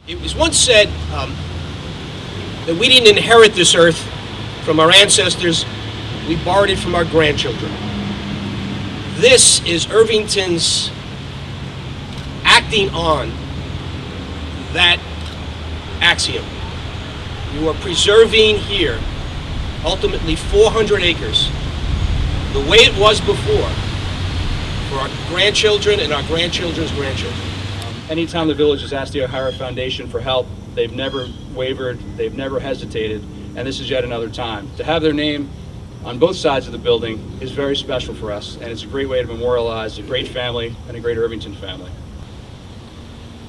It was once said that we didn't inherit this earth from our ancestors, we borrowed it from our grandchildren. This is Irvington's acting on that axiom. You are preserving here ultimately 400 acres, the way it was before, for our grandchildren and our grandchildren's grandchildren. Anytime the village has asked the O'Hara Foundation for help, they've never wavered, they've never hesitated, and this is yet another time. To have their name on both sides of the building is very special for us, and it's a great way to memorialize a great family and a great Irvington family.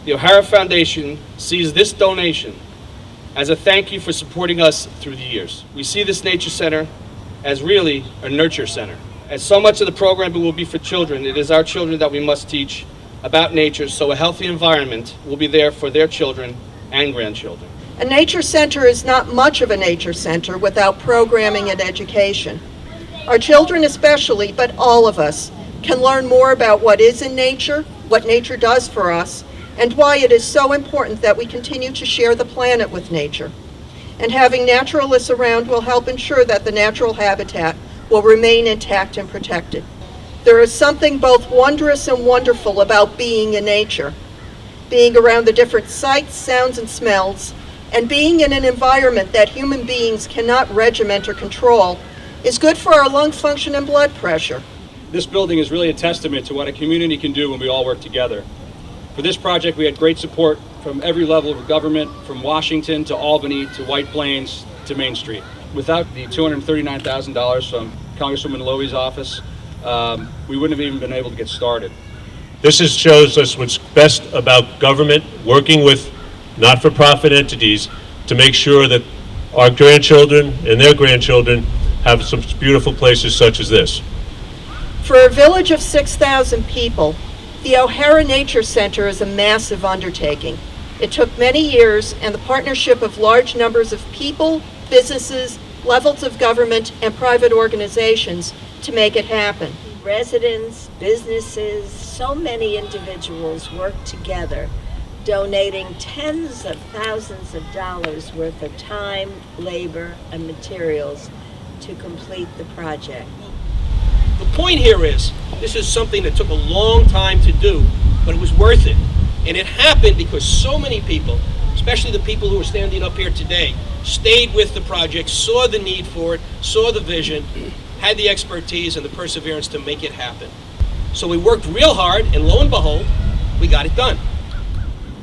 The O'Hara Foundation sees this donation as a thank you for supporting us through the years. We see this nature center as really a nurture center. As so much of the programming will be for children, it is our children that we must teach about nature, so a healthy environment will be there for their children and grandchildren. A nature center is not much of a nature center without programming and education. Our children especially, but all of us, can learn more about what is in nature, what nature does for us, and why it is so important that we continue to share the planet with nature. And having naturalists around will help ensure that the natural habitat will remain intact and protected. There is something both wondrous and wonderful about being in nature, being around the different sights, sounds, and smells, and being in an environment that human beings cannot regiment or control is good for our lung function and blood pressure. This building is really a testament to what a community can do when we all work together. For this project, we had great support from every level of government, from Washington to Albany to White Plains to Main Street. Without the $239,000 from Congresswoman Lowy's office, we wouldn't have even been able to get started. This shows us what's best about government working with not-for-profit entities to make sure that our grandchildren and their grandchildren have some beautiful places such as this. For a village of 6,000 people, the O'Hara Nature Center is a massive undertaking. It took many years and the partnership of large numbers of people, businesses, levels of government, and private organizations to make it happen. Residents, businesses, so many individuals worked together, donating tens of thousands of dollars worth of time, labor, and materials to complete the project. The point here is, this is something that took a long time to do, but it was worth it. And it happened because so many people, especially the people who are standing up here today, stayed with the project, saw the need for it, saw the vision, had the expertise and the perseverance to make it happen. So we worked real hard, and lo and behold, we got it done.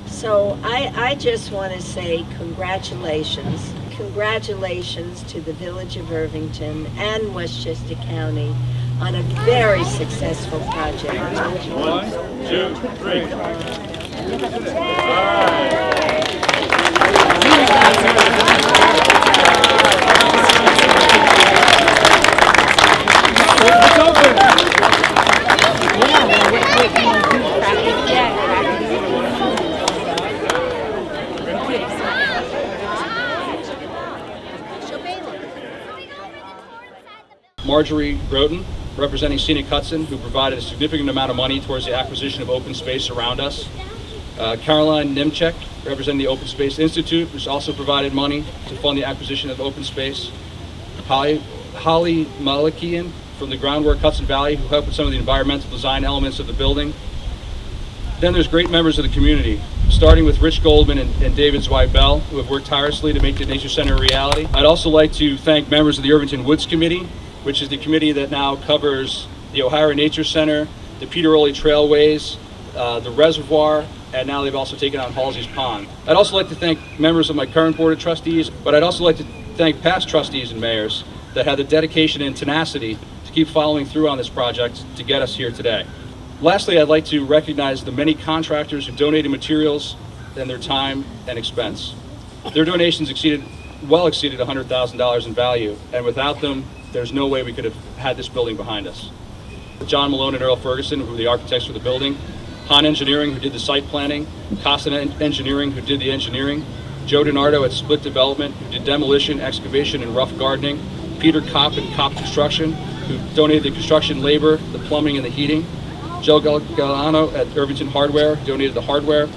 So I just want to say congratulations. Congratulations to the Village of Irvington and Westchester County on a very successful project. 1, 2, 3. Marjorie Groten, representing Scenic Hudson, who provided a significant amount of money towards the acquisition of open space around us. Caroline Nimchek, representing the Open Space Institute, which also provided money to fund the acquisition of open space. Holly Malakian from the Groundwork Hudson Valley, who helped with some of the environmental design elements of the building. Then there's great members of the community, starting with Rich Goldman and David Zweibel, who have worked tirelessly to make the Nature Center a reality. I'd also like to thank members of the Irvington Woods Committee, which is the committee that now covers the O'Hara Nature Center, the Peter Oley Trailways, the reservoir, and now they've also taken on Halsey's Pond. I'd also like to thank members of my current board of trustees, but I'd also like to thank past trustees and mayors that had the dedication and tenacity to keep following through on this project to get us here today. Lastly, I'd like to recognize the many contractors who donated materials and their time and expense. Their donations well exceeded $100,000 in value, and without them, there's no way we could have had this building behind us. John Malone and Earl Ferguson, who were the architects for the building, Han Engineering, who did the site planning, Costa Engineering, who did the engineering, Joe DiNardo at Split Development, who did demolition, excavation, and rough gardening, Peter Kopp at Kopp Construction, who donated the construction labor, the plumbing, and the heating, Joe Galano at Irvington Hardware, who donated the hardware,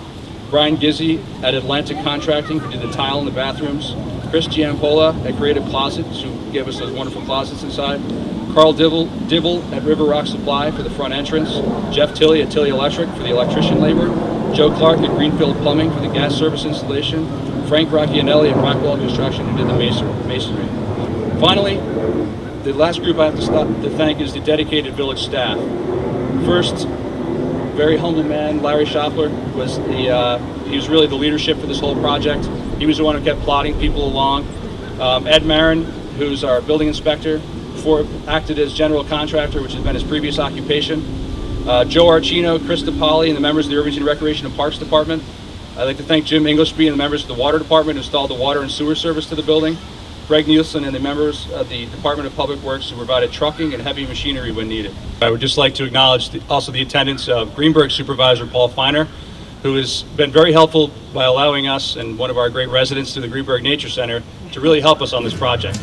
Brian Gizzi at Atlantic Contracting, who did the tile in the bathrooms. Chris Giampola at Creative Closets, who gave us those wonderful closets inside. Carl Dibble at River Rock Supply for the front entrance. Jeff Tilley at Tilley Electric for the electrician labor. Joe Clark at Greenfield Plumbing for the gas service installation. Frank Rocchianelli at Rockwell Construction, who did the masonry. Finally, the last group I have to thank is the dedicated village staff. First, very humble man, Larry Schaffler, he was really the leadership for this whole project. He was the one who kept plodding people along. Ed Marin, who's our building inspector, before acted as general contractor, which has been his previous occupation. Joe Archino, Chris DePauli, and the members of the Irvington Recreation and Parks Department. I'd like to thank Jim Inglesby and the members of the Water Department who installed the water and sewer service to the building. Greg Nielsen and the members of the Department of Public Works who provided trucking and heavy machinery when needed. I would just like to acknowledge also the attendance of Greenberg Supervisor Paul Feiner, who has been very helpful by allowing us and one of our great residents to the Greenberg Nature Center to really help us on this project.